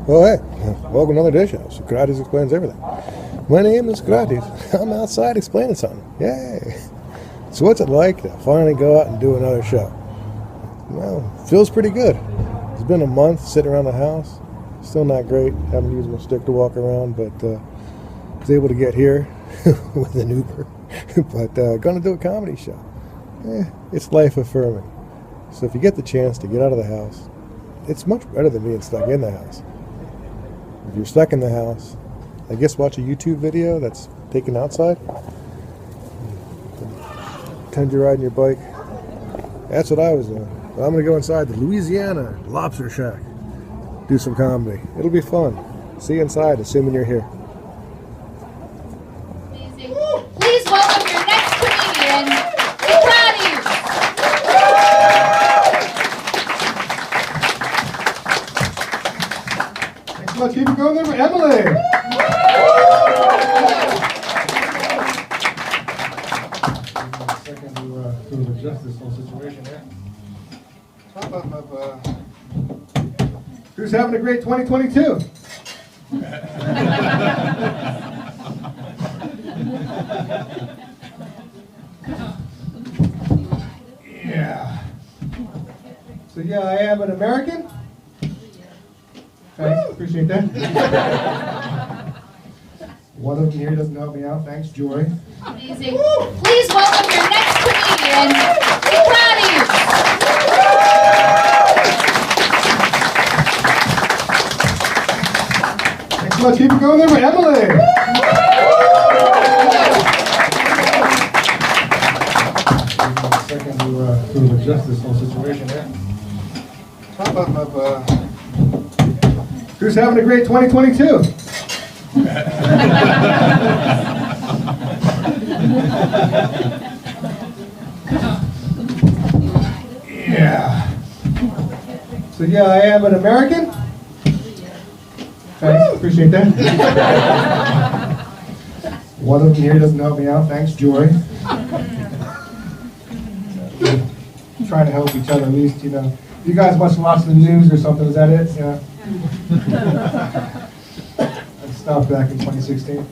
Well, hey, welcome to another dish show. Socrates explains everything. My name is Socrates. I'm outside explaining something. Yay! So what's it like to finally go out and do another show? Well, feels pretty good. It's been a month sitting around the house. Still not great. Haven't used my stick to walk around, but was able to get here with an Uber. But gonna do a comedy show. It's life affirming. So if you get the chance to get out of the house, it's much better than being stuck in the house. If you're stuck in the house, I guess watch a YouTube video that's taken outside. Pretend you're riding your bike. That's what I was doing. But I'm going to go inside the Louisiana Lobster Shack. Do some comedy. It'll be fun. See you inside, assuming you're here. Amazing. Please welcome your next comedian, Socrates. Thanks so much. Keep it going there for Emily. Second to adjust this whole situation here. Who's having a great 2022? Yeah. So yeah, I am an American. Thanks, appreciate that. One of them here doesn't help me out. Thanks, Joy. Amazing. Please welcome your next comedian, Socrates. Thanks so much. Keep it going there for Emily. Second to adjust this whole situation here. Who's having a great 2022? Yeah. So yeah, I am an American. Thanks, appreciate that. One of them here doesn't help me out. Thanks, Joy. Trying to help each other at least, you know. You guys must watch the news or something. Is that it? Yeah. I stopped back in 2016.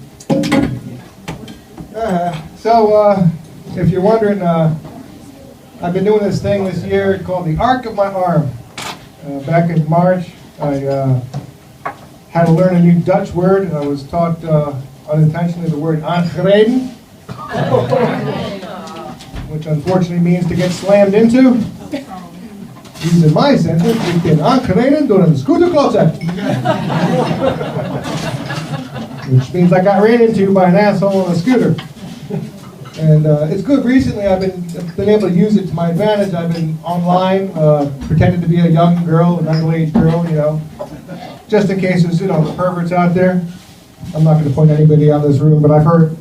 If you're wondering, I've been doing this thing this year called the Arc of My Arm. Back in March, I had to learn a new Dutch word, and I was taught unintentionally the word aangereden, which unfortunately means to get slammed into. Using my sentence, ik ben aangereden door een scooterklootzak. Which means I got ran into by an asshole on a scooter. And it's good. Recently, I've been able to use it to my advantage. I've been online, pretending to be a young girl, an underage girl, you know, just in case there's, you know, perverts out there. I'm not going to point anybody out of this room, but I've heard.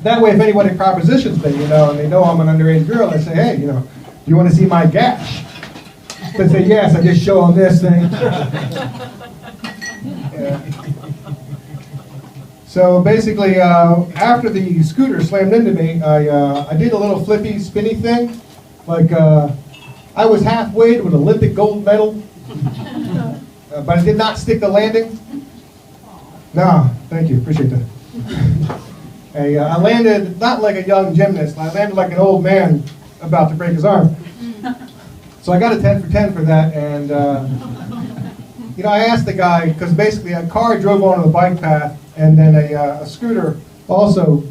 That way, if anybody propositions me, you know, and they know I'm an underage girl, they say, hey, you know, do you want to see my gash? They say, yes, I just show them this thing. Yeah. So basically, after the scooter slammed into me, I did a little flippy, spinny thing. Like, I was halfway to an Olympic gold medal, but I did not stick the landing. No, thank you, appreciate that. I landed not like a young gymnast, I landed like an old man about to break his arm. So I got a 10 for 10 for that, and you know, I asked the guy, because basically a car drove onto the bike path, and then a scooter also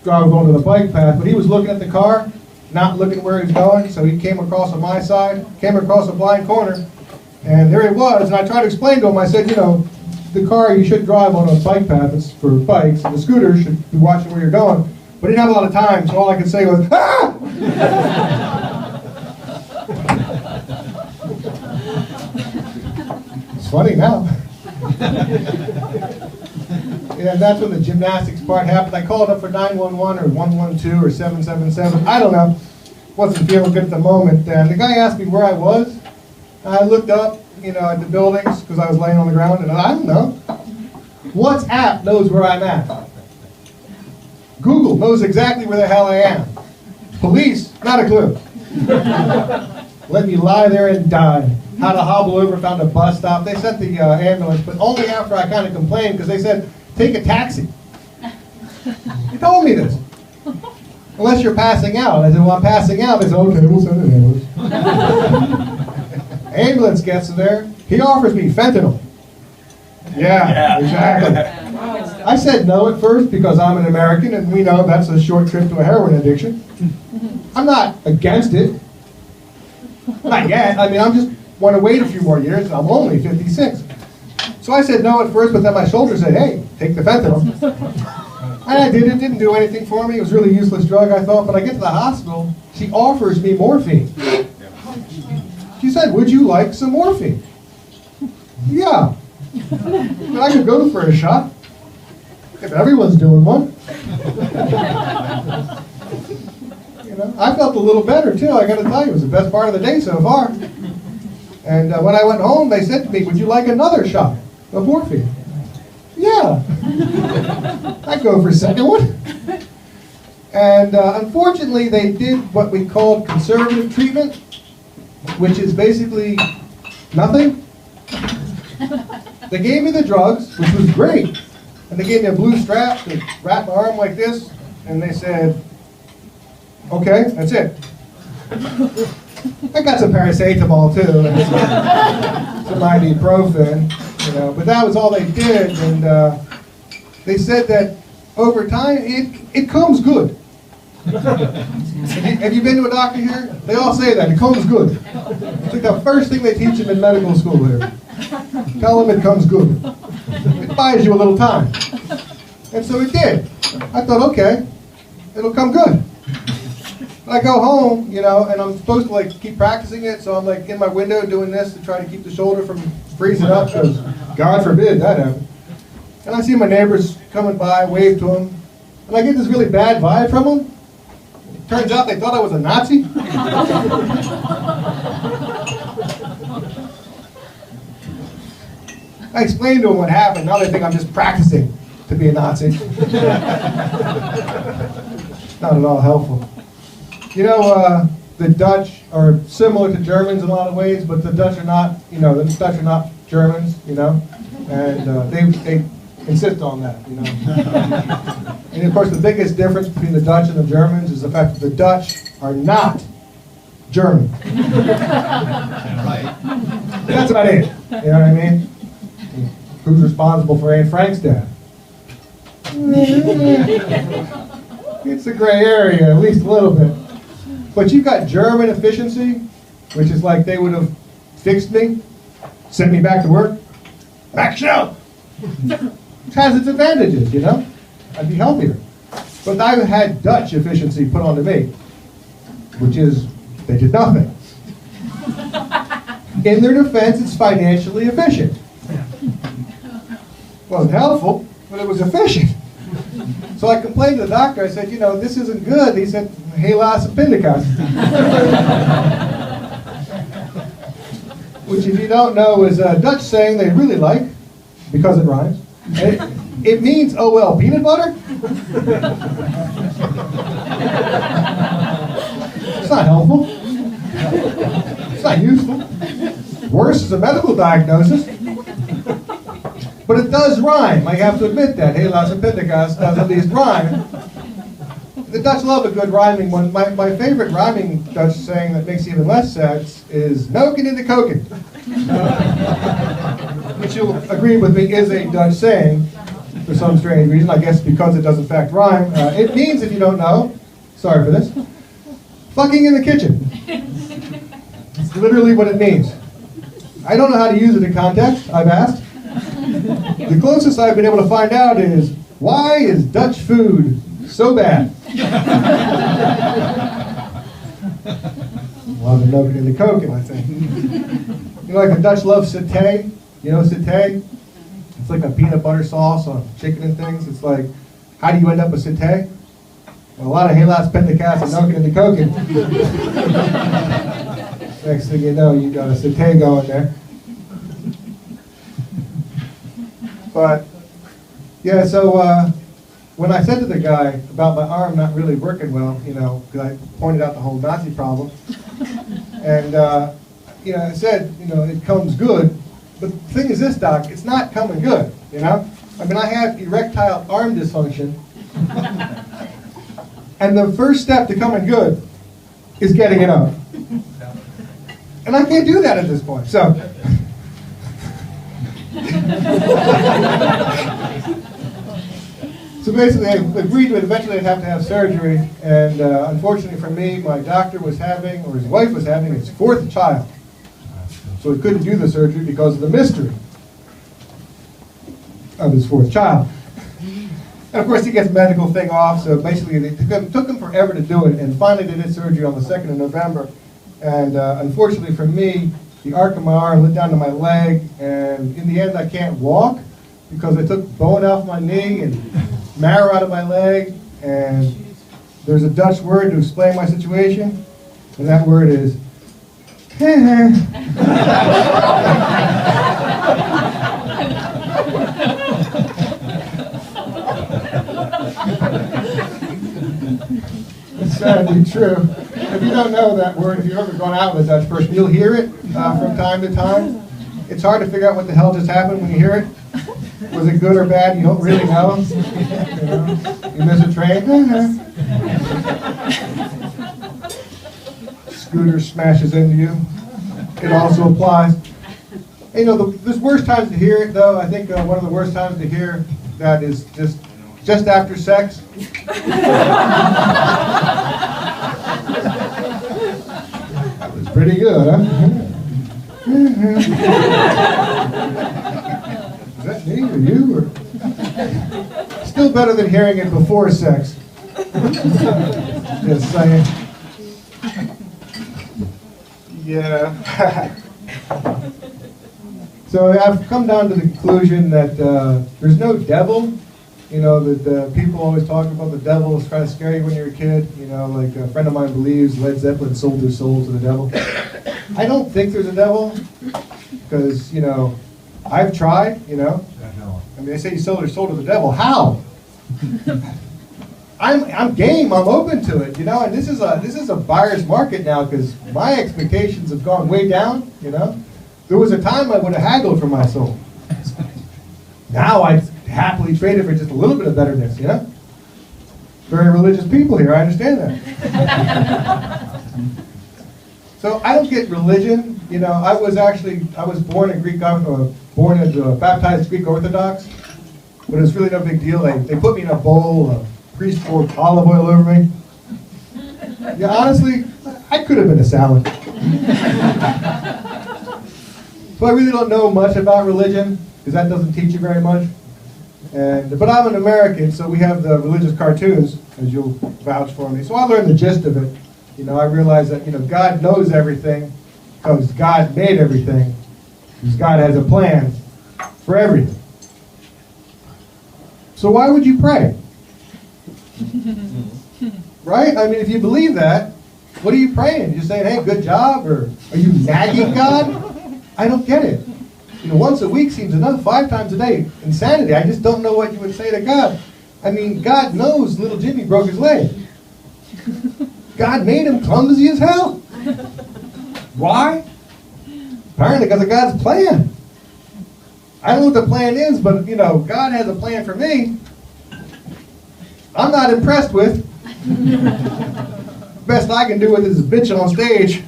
drove onto the bike path, but he was looking at the car, not looking where he was going, so he came across on my side, came across a blind corner, and there he was, and I tried to explain to him, I said, you know, the car, you should drive on a bike path, it's for bikes, and the scooter should be watching where you're going. But he didn't have a lot of time, so all I could say was, ah! It's funny now. Yeah, that's when the gymnastics part happened. I called up for 911 or 112 or 777. I don't know. Wasn't feeling good at the moment. And the guy asked me where I was. I looked up, you know, at the buildings because I was laying on the ground, and I don't know. WhatsApp knows where I'm at. Google knows exactly where the hell I am. Police, not a clue. Let me lie there and die. how to hobble over, found a bus stop. They sent the ambulance, but only after I kind of complained because they said, take a taxi. He told me this. Unless you're passing out. I said, well, I'm passing out. They said, okay, we'll send an ambulance. Ambulance gets there. He offers me fentanyl. Yeah, exactly. I said no at first because I'm an American and we know that's a short trip to a heroin addiction. I'm not against it. Not yet. I mean, I just want to wait a few more years. I'm only 56. So I said no at first, but then my shoulder said, hey, take the fentanyl. And I did. It didn't do anything for me. It was a really useless drug, I thought. But I get to the hospital. She offers me morphine. She said, would you like some morphine? Yeah. But I could go for a shot. If everyone's doing one. You know, I felt a little better too, I gotta tell you. It was the best part of the day so far. And when I went home, they said to me, would you like another shot of morphine? Yeah. I'd go for a second one. And unfortunately, they did what we called conservative treatment, which is basically nothing. They gave me the drugs, which was great. And they gave me a blue strap to wrap my arm like this, and they said, okay, that's it. I got some paracetamol too, and some ibuprofen, you know, but that was all they did. And they said that over time, it comes good. Have you been to a doctor here? They all say that, it comes good. It's like the first thing they teach them in medical school here. Tell them it comes good. It buys you a little time. And so it did. I thought, okay, it'll come good. I go home, you know, and I'm supposed to like keep practicing it, so I'm like in my window doing this to try to keep the shoulder from freezing up, because God forbid that happen. And I see my neighbors coming by, wave to them, and I get this really bad vibe from them. Turns out they thought I was a Nazi. I explained to them what happened. Now they think I'm just practicing to be a Nazi. Not at all helpful. You know, the Dutch are similar to Germans in a lot of ways, but the Dutch are not, you know, the Dutch are not Germans, you know, and they insist on that, you know. And of course, the biggest difference between the Dutch and the Germans is the fact that the Dutch are not German. Right. That's about it. You know what I mean? Who's responsible for Anne Frank's death? It's a gray area, at least a little bit. But you've got German efficiency, which is like they would have fixed me, sent me back to work. Back show! Which has its advantages, you know? I'd be healthier. But I had Dutch efficiency put onto me, which is, they did nothing. In their defense, it's financially efficient. Wasn't helpful, but it was efficient. So I complained to the doctor. I said, you know, this isn't good. He said, Helaas appendicus. Which, if you don't know, is a Dutch saying they really like, because it rhymes. And it means, oh well, peanut butter? It's not helpful. It's not useful. Worse is a medical diagnosis. But it does rhyme. I have to admit that. Helaas appendicus does at least rhyme. The Dutch love a good rhyming one. My favorite rhyming Dutch saying that makes even less sense is noken in de koken. Which you'll agree with me is a Dutch saying for some strange reason. I guess because it does in fact rhyme. It means, if you don't know, sorry for this, fucking in the kitchen. It's literally what it means. I don't know how to use it in context. I've asked. The closest I've been able to find out is, why is Dutch food so bad? Well, the noken in the koken, I think. You know, like the Dutch love satay. You know satay? It's like a peanut butter sauce on chicken and things. It's like, how do you end up with satay? Well, a lot of Helaas appendicus and noken in the koken. Next thing you know, you got a satay going there. But, yeah, so when I said to the guy about my arm not really working well, you know, because I pointed out the whole Nazi problem, and I said, it comes good. But the thing is this, Doc, it's not coming good, I mean, I have erectile arm dysfunction. And the first step to coming good is getting it up. And I can't do that at this point, so. So basically, I agreed to it. Eventually, I'd have to have surgery. And unfortunately for me, my doctor was having, or his wife was having, his fourth child. So he couldn't do the surgery because of the mystery of his fourth child. And of course, he gets medical thing off. So basically, it took him forever to do it. And finally, they did surgery on the 2nd of November. And unfortunately for me, the arc of my arm went down to my leg. And in the end, I can't walk because I took bone off my knee and marrow out of my leg. And there's a Dutch word to explain my situation. And that word is It's sadly true. If you don't know that word, if you've ever gone out with a Dutch person, you'll hear it from time to time. It's hard to figure out what the hell just happened when you hear it. Was it good or bad? You don't really know. You miss a train. Scooter smashes into you. It also applies. There's worse times to hear it, though. I think one of the worst times to hear that is just after sex. That was pretty good, huh? Is that me or you? Or? Still better than hearing it before sex. Just saying. Yeah. So I've come down to the conclusion that there's no devil. That people always talk about the devil is kind of scary when you're a kid. Like a friend of mine believes Led Zeppelin sold their soul to the devil. I don't think there's a devil because, I've tried, I mean, they say you sold your soul to the devil. How? I'm game. I'm open to it, and this is a buyer's market now because my expectations have gone way down, There was a time I would have haggled for my soul. Now I'd happily trade it for just a little bit of betterness, Very religious people here, I understand that. So I don't get religion, I was born a baptized Greek Orthodox, but it was really no big deal. They put me in a bowl, a priest poured olive oil over me. Yeah, honestly, I could have been a salad. So I really don't know much about religion, because that doesn't teach you very much. But I'm an American, so we have the religious cartoons, as you'll vouch for me. So I learned the gist of it. I realized that, God knows everything, because God made everything, because God has a plan for everything. So why would you pray? Right? I mean, if you believe that, what are you praying? You're saying, hey, good job? Or are you nagging God? I don't get it. Once a week seems enough. 5 times a day. Insanity. I just don't know what you would say to God. I mean, God knows little Jimmy broke his leg. God made him clumsy as hell. Why? Apparently because of God's plan. I don't know what the plan is, but, God has a plan for me. I'm not impressed with. Best I can do with is bitch on stage.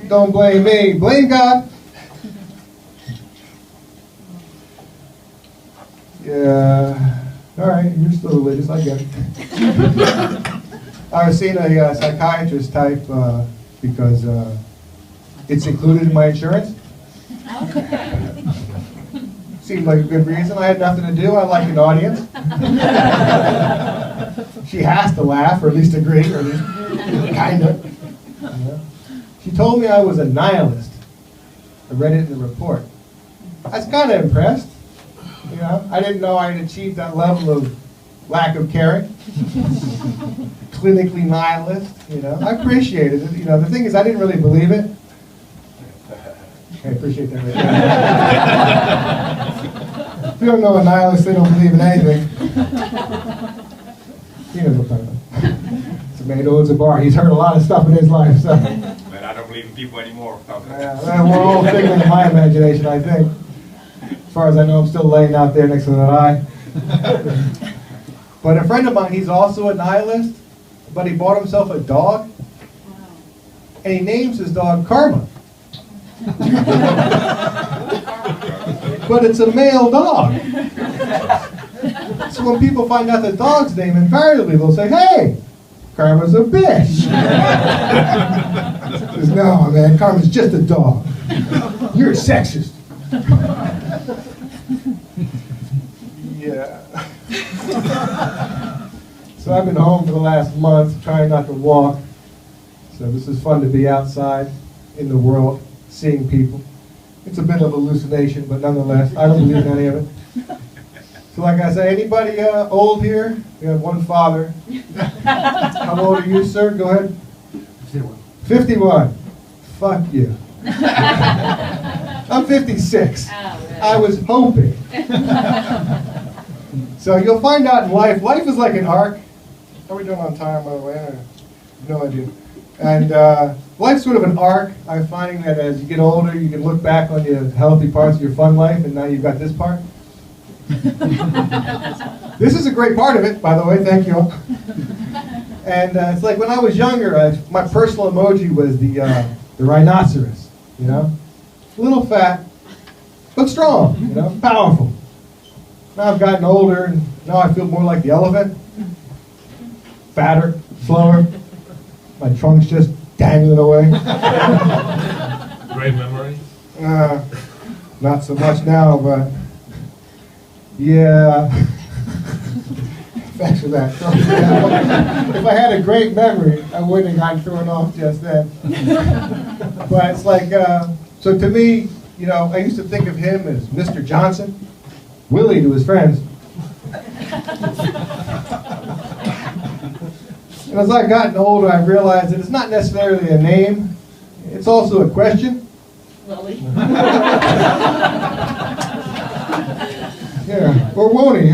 Don't blame me. Blame God. Yeah. All right, you're still religious. I get it. I was seeing a psychiatrist type because it's included in my insurance. Seemed like a good reason. I had nothing to do. I like an audience. She has to laugh, or at least agree, or at least kind of. She told me I was a nihilist. I read it in the report. I was kind of impressed. I didn't know I had achieved that level of lack of caring. Clinically nihilist, I appreciated it. The thing is, I didn't really believe it. I appreciate that. If you don't know a nihilist, they don't believe in anything. You know what I'm talking about. It's a man owns a bar. He's heard a lot of stuff in his life. So. But I don't believe in people anymore. Yeah, we're all figment of my imagination, I think. As far as I know, I'm still laying out there next to that eye. But a friend of mine, he's also a nihilist, but he bought himself a dog, and he names his dog Karma. But it's a male dog. So when people find out the dog's name, invariably they'll say, "Hey, Karma's a bitch." He says, "No, man, Karma's just a dog. You're a sexist." Yeah. So I've been home for the last month, trying not to walk. So this is fun to be outside in the world, seeing people. It's a bit of a hallucination, but nonetheless, I don't believe in any of it. So like I say, anybody old here? We have one father. How old are you, sir? Go ahead. 51. 51. Fuck you. I'm 56. I was hoping. So you'll find out in life is like an arc. How are we doing on time, by the way? I have no idea. And life's sort of an arc. I'm finding that as you get older, you can look back on your healthy parts of your fun life, and now you've got this part. This is a great part of it, by the way. Thank you. And it's like when I was younger, my personal emoji was the rhinoceros. You know, a little fat, but strong. You know, powerful. Now I've gotten older, and now I feel more like the elephant. Fatter, slower. My trunk's just dangling away. Great memory. Not so much now, but yeah. Thanks for that. If I had a great memory, I wouldn't have gotten thrown off just then. But it's like, so to me, you know, I used to think of him as Mr. Johnson, Willie to his friends. And as I've gotten older, I've realized that it's not necessarily a name, it's also a question. Willie. Yeah, or won't he?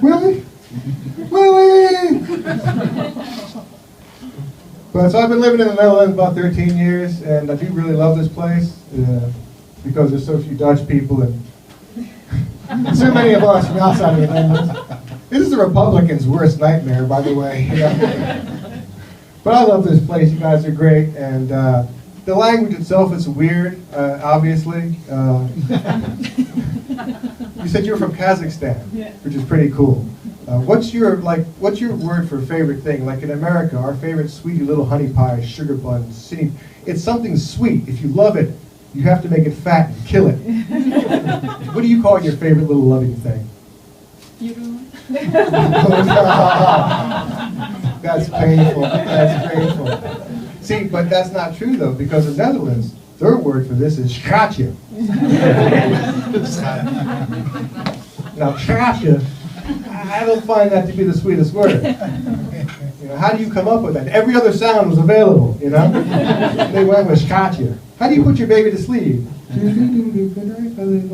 Willie? Willie! But so I've been living in the Netherlands about 13 years, and I do really love this place because there's so few Dutch people and so many of us from outside of the Netherlands. This is the Republicans' worst nightmare, by the way. You know? But I love this place. You guys are great, and the language itself is weird, obviously. You said you were from Kazakhstan, which is pretty cool. What's your word for favorite thing? Like in America, our favorite sweetie little honey pie, sugar bun, city. It's something sweet. If you love it, you have to make it fat and kill it. What do you call your favorite little loving thing? That's painful. That's painful. See, but that's not true though, because in Netherlands, their word for this is schatje. Now, schatje, I don't find that to be the sweetest word. You know, how do you come up with that? Every other sound was available, you know? They went with schatje. How do you put your baby to sleep?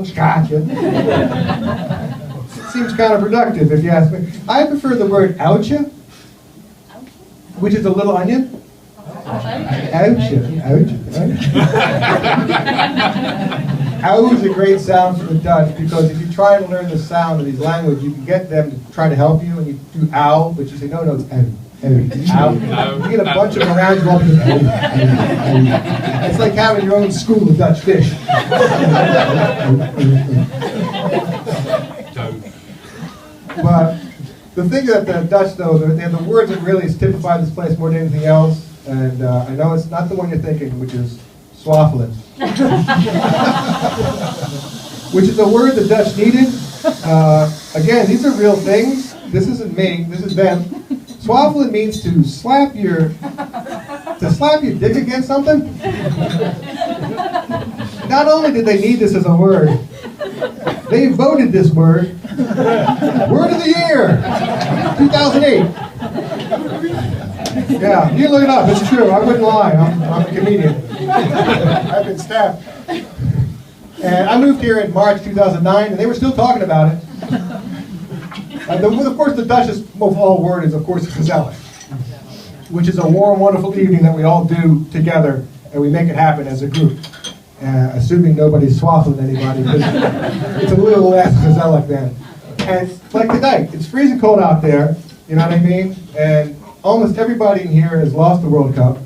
Schatje. Seems counterproductive if you ask me. I prefer the word ouche, which is a little onion. Ouche. Ow is a great sound for the Dutch because if you try to learn the sound of these languages, you can get them to try to help you and you do ow, but you say, no, it's ow. Ow. You get a bunch of them around you all because ow. It's like having your own school of Dutch fish. But the thing that the Dutch, though, they have the words that really typify this place more than anything else. And I know it's not the one you're thinking, which is swaffelen. Which is a word the Dutch needed. Again, these are real things. This isn't me, this is them. Swaffelen means to slap your dick against something. Not only did they need this as a word, they voted this word Word of the Year, 2008. Yeah, you can look it up. It's true. I wouldn't lie. I'm a comedian. I've been stabbed. And I moved here in March 2009, and they were still talking about it. Of course, the Dutchest of all word is, of course, gezellig. which is a warm, wonderful evening that we all do together, and we make it happen as a group. Assuming nobody's swathing anybody, because it's a little less Gezellig then. And like tonight, it's freezing cold out there, you know what I mean? And almost everybody in here has lost the World Cup.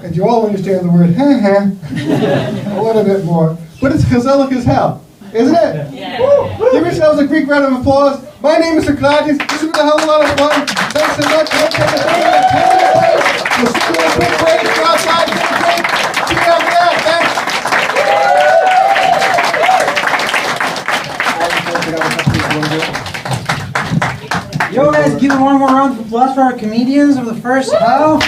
And you all understand the word ha-ha a little bit more. But it's Gezellig as hell, isn't it? Yeah. Woo! Give yourselves a Greek round of applause. My name is Socrates. This has been a hell of a lot of fun. Thanks so much. We'll see you in a quick break. If you're outside, take a break. See you after that. Thanks. Yo guys, give it one more round of applause for our comedians of the first half.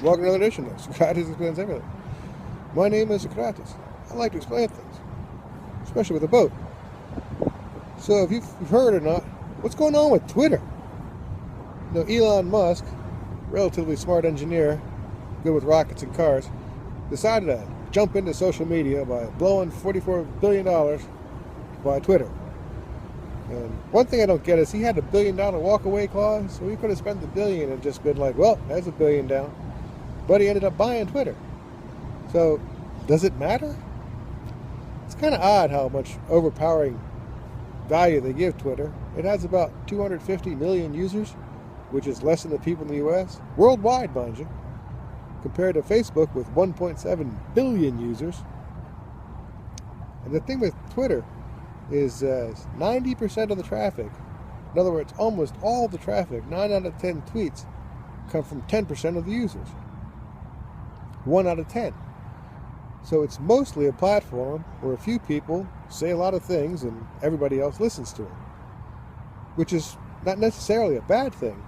Welcome to another edition of Socrates Explains Everything. My name is Socrates. I like to explain things, especially with a boat. So if you've heard or not, what's going on with Twitter? You know, Elon Musk, relatively smart engineer, good with rockets and cars, decided to jump into social media by blowing $44 billion by Twitter. And one thing I don't get is he had $1 billion walk-away clause, so he could have spent the billion and just been like, well, there's $1 billion down. But he ended up buying Twitter. So, does it matter? It's kind of odd how much overpowering value they give Twitter. It has about 250 million users, which is less than the people in the US, worldwide, mind you, compared to Facebook with 1.7 billion users. And the thing with Twitter is 90% of the traffic, in other words, almost all the traffic, 9 out of 10 tweets, come from 10% of the users. 1 out of 10. So it's mostly a platform where a few people say a lot of things and everybody else listens to them, which is not necessarily a bad thing.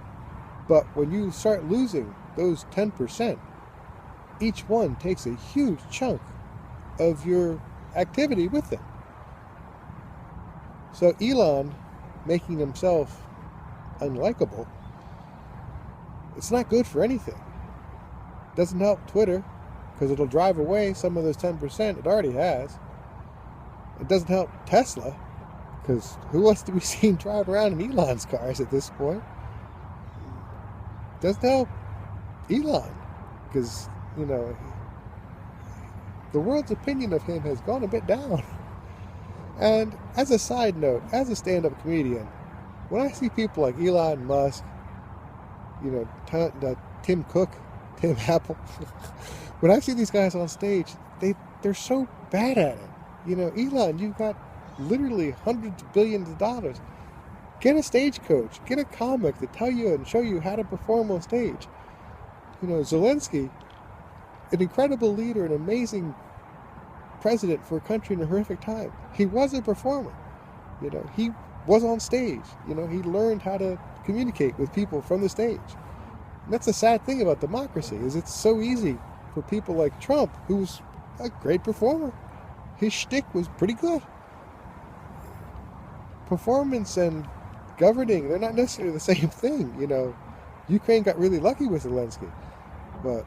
But when you start losing those 10%, each one takes a huge chunk of your activity with them. So Elon making himself unlikable, it's not good for anything. It doesn't help Twitter, because it'll drive away some of those 10%. It already has. It doesn't help Tesla, because who wants to be seen driving around in Elon's cars at this point? It doesn't help Elon, because, you know, the world's opinion of him has gone a bit down. And as a side note, as a stand-up comedian, when I see people like Elon Musk, you know, Tim Cook, Tim Apple, when I see these guys on stage, they're so bad at it. You know, Elon, you've got literally hundreds of billions of dollars. Get a stage coach, get a comic to tell you and show you how to perform on stage. You know, Zelensky, an incredible leader, an amazing president for a country in a horrific time. He was a performer. You know, he was on stage. You know, he learned how to communicate with people from the stage. And that's the sad thing about democracy, is it's so easy for people like Trump, who's a great performer. His shtick was pretty good. Performance and governing, they're not necessarily the same thing. You know, Ukraine got really lucky with Zelensky, but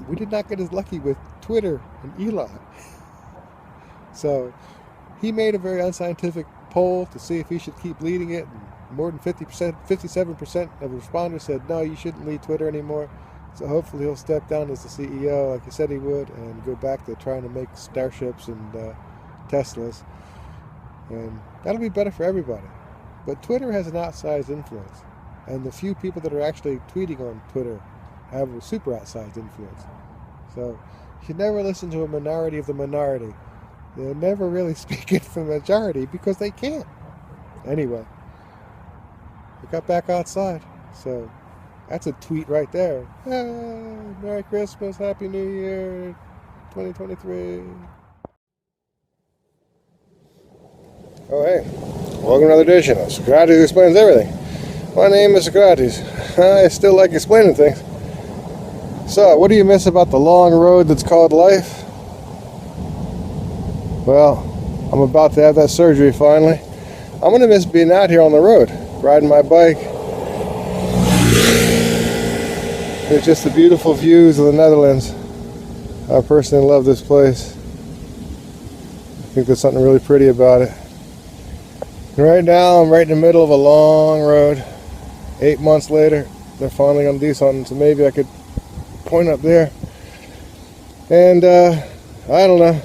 we did not get as lucky with Twitter and Elon. So he made a very unscientific poll to see if he should keep leading it, and more than 50%, 57% of responders said, no, you shouldn't lead Twitter anymore. So hopefully he'll step down as the CEO like he said he would and go back to trying to make starships and Teslas. And that'll be better for everybody. But Twitter has an outsized influence. And the few people that are actually tweeting on Twitter have a super outsized influence. So you should never listen to a minority of the minority. They're never really speaking for the majority because they can't. Anyway, we got back outside. So that's a tweet right there. Merry Christmas, Happy New Year, 2023. Oh, hey. Welcome to another edition of Socrates Explains Everything. My name is Socrates. I still like explaining things. So, what do you miss about the long road that's called life? Well, I'm about to have that surgery finally. I'm going to miss being out here on the road, riding my bike. There's just the beautiful views of the Netherlands. I personally love this place. I think there's something really pretty about it. Right now, I'm right in the middle of a long road. 8 months later, they're finally going to do something, so maybe I could point up there. And, I don't know.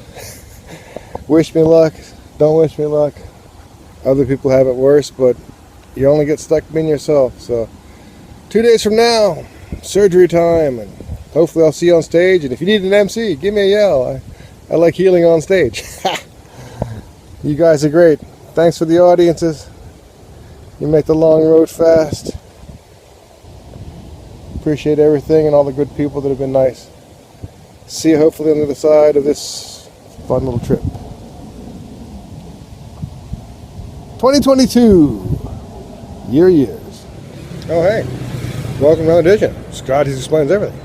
Wish me luck. Don't wish me luck. Other people have it worse, but you only get stuck being yourself. So 2 days from now, surgery time, and hopefully I'll see you on stage. And if you need an MC, give me a yell. I like healing on stage. You guys are great. Thanks for the audiences. You make the long road fast. Appreciate everything and all the good people that have been nice. See you hopefully on the other side of this fun little trip. 2022. Years. Oh hey. Welcome to another edition. Socrates Explains Everything.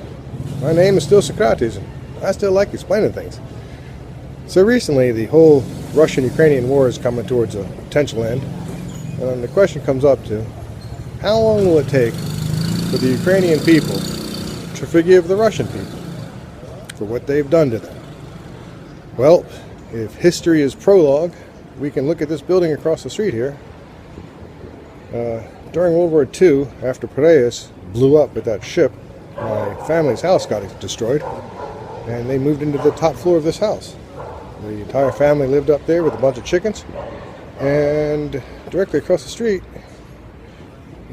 My name is still Socrates and I still like explaining things. So recently the whole Russian-Ukrainian war is coming towards a potential end. And the question comes up to, how long will it take for the Ukrainian people to forgive the Russian people for what they've done to them? Well, if history is prologue, we can look at this building across the street here. During World War II, after Piraeus blew up with that ship, my family's house got destroyed, and they moved into the top floor of this house. The entire family lived up there with a bunch of chickens, and directly across the street,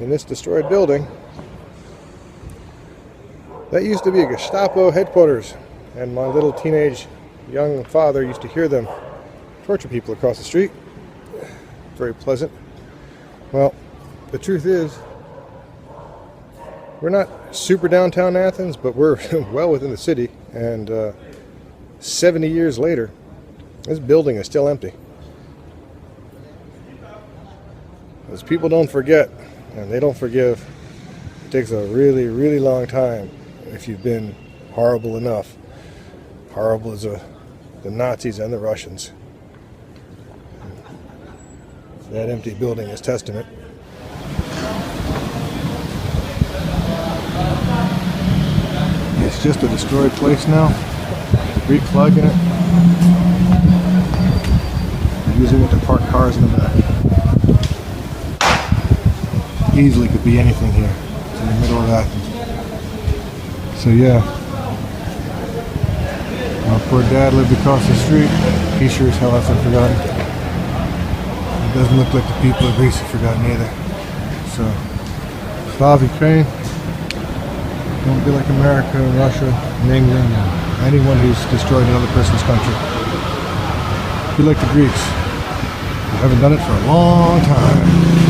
in this destroyed building, that used to be a Gestapo headquarters, and my little teenage young father used to hear them torture people across the street. Very pleasant. Well, the truth is, we're not super downtown Athens, but we're well within the city, and 70 years later, this building is still empty. Because people don't forget, and they don't forgive. It takes a really, really long time if you've been horrible enough. Horrible as the Nazis and the Russians. That empty building is testament. It's just a destroyed place now. Greek flag in it. Using it to park cars in the back. Easily could be anything here. It's in the middle of Athens. So yeah. My poor dad lived across the street. He sure as hell hasn't forgotten. It doesn't look like the people of Greece have forgotten either. So, Slav Ukraine. Don't be like America, Russia, and England, and anyone who's destroyed another person's country. Be like the Greeks. We haven't done it for a long time.